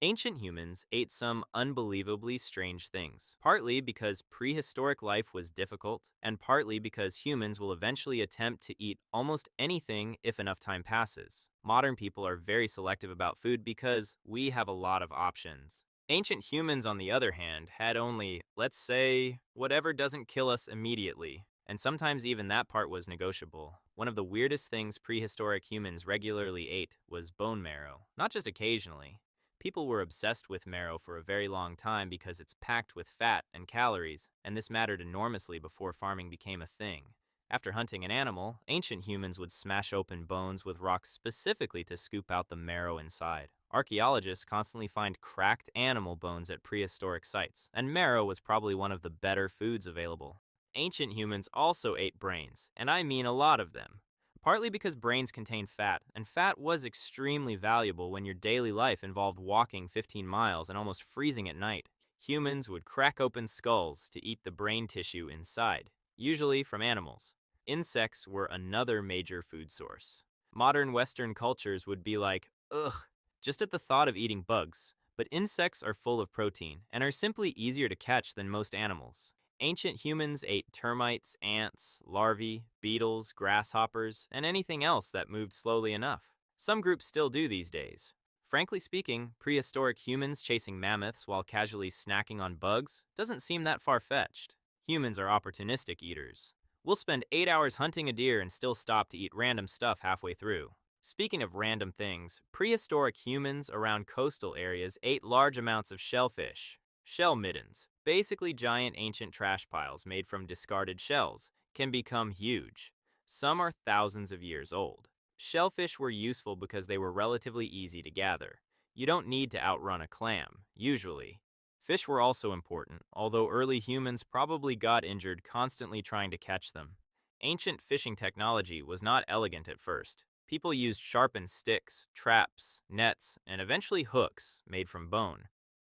Ancient humans ate some unbelievably strange things, partly because prehistoric life was difficult, and partly because humans will eventually attempt to eat almost anything if enough time passes. Modern people are very selective about food because we have a lot of options. Ancient humans, on the other hand, had only, let's say, whatever doesn't kill us immediately. And sometimes even that part was negotiable. One of the weirdest things prehistoric humans regularly ate was bone marrow, not just occasionally. People were obsessed with marrow for a very long time because it's packed with fat and calories, and this mattered enormously before farming became a thing. After hunting an animal, ancient humans would smash open bones with rocks specifically to scoop out the marrow inside. Archaeologists constantly find cracked animal bones at prehistoric sites, and marrow was probably one of the better foods available. Ancient humans also ate brains, and I mean a lot of them. Partly because brains contain fat, and fat was extremely valuable when your daily life involved walking 15 miles and almost freezing at night. Humans would crack open skulls to eat the brain tissue inside, usually from animals. Insects were another major food source. Modern Western cultures would be like, ugh, just at the thought of eating bugs. But insects are full of protein and are simply easier to catch than most animals. Ancient humans ate termites, ants, larvae, beetles, grasshoppers, and anything else that moved slowly enough. Some groups still do these days. Frankly speaking, prehistoric humans chasing mammoths while casually snacking on bugs doesn't seem that far-fetched. Humans are opportunistic eaters. We'll spend 8 hours hunting a deer and still stop to eat random stuff halfway through. Speaking of random things, prehistoric humans around coastal areas ate large amounts of shellfish. Shell middens, basically giant ancient trash piles made from discarded shells, can become huge. Some are thousands of years old. Shellfish were useful because they were relatively easy to gather. You don't need to outrun a clam, usually. Fish were also important, although early humans probably got injured constantly trying to catch them. Ancient fishing technology was not elegant at first. People used sharpened sticks, traps, nets, and eventually hooks made from bone.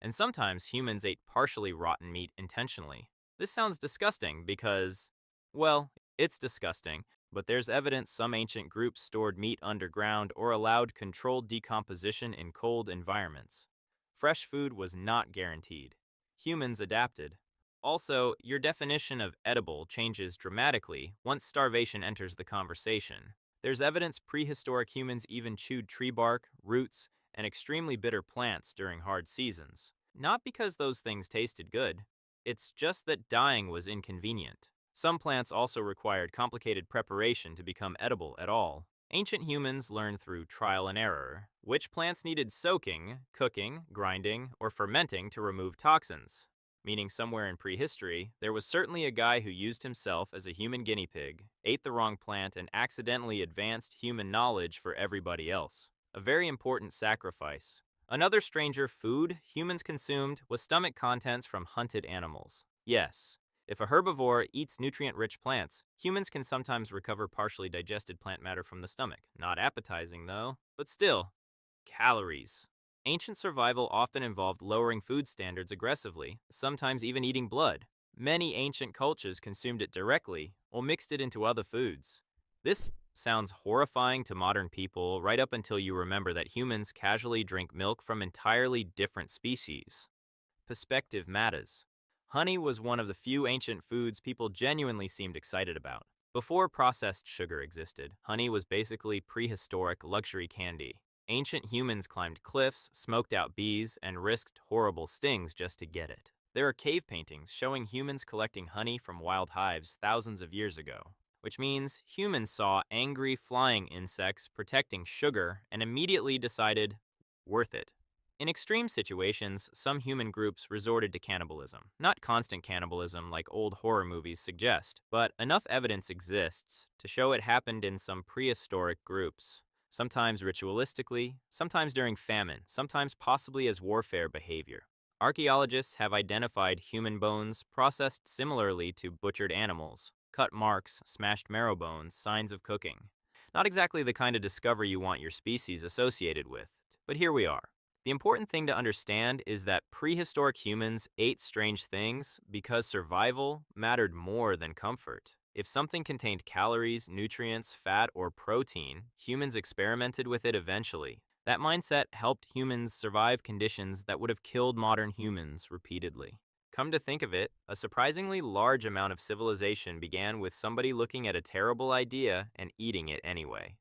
And sometimes humans ate partially rotten meat intentionally. This sounds disgusting because, well, it's disgusting, but there's evidence some ancient groups stored meat underground or allowed controlled decomposition in cold environments. Fresh food was not guaranteed. Humans adapted. Also, your definition of edible changes dramatically once starvation enters the conversation. There's evidence prehistoric humans even chewed tree bark, roots, and extremely bitter plants during hard seasons. Not because those things tasted good, it's just that dying was inconvenient. Some plants also required complicated preparation to become edible at all. Ancient humans learned through trial and error which plants needed soaking, cooking, grinding, or fermenting to remove toxins. Meaning somewhere in prehistory, there was certainly a guy who used himself as a human guinea pig, ate the wrong plant, and accidentally advanced human knowledge for everybody else. A very important sacrifice. Another stranger food humans consumed was stomach contents from hunted animals. Yes, if a herbivore eats nutrient-rich plants, humans can sometimes recover partially digested plant matter from the stomach. Not appetizing though, but still. Calories. Ancient survival often involved lowering food standards aggressively, sometimes even eating blood. Many ancient cultures consumed it directly or mixed it into other foods. This sounds horrifying to modern people right up until you remember that humans casually drink milk from entirely different species. Perspective matters. Honey was one of the few ancient foods people genuinely seemed excited about. Before processed sugar existed, honey was basically prehistoric luxury candy. Ancient humans climbed cliffs, smoked out bees, and risked horrible stings just to get it. There are cave paintings showing humans collecting honey from wild hives thousands of years ago, which means humans saw angry flying insects protecting sugar and immediately decided, worth it. In extreme situations, some human groups resorted to cannibalism. Not constant cannibalism like old horror movies suggest, but enough evidence exists to show it happened in some prehistoric groups. Sometimes ritualistically, sometimes during famine, sometimes possibly as warfare behavior. Archaeologists have identified human bones processed similarly to butchered animals. Cut marks, smashed marrow bones, signs of cooking. Not exactly the kind of discovery you want your species associated with, but here we are. The important thing to understand is that prehistoric humans ate strange things because survival mattered more than comfort. If something contained calories, nutrients, fat, or protein, humans experimented with it eventually. That mindset helped humans survive conditions that would have killed modern humans repeatedly. Come to think of it, a surprisingly large amount of civilization began with somebody looking at a terrible idea and eating it anyway.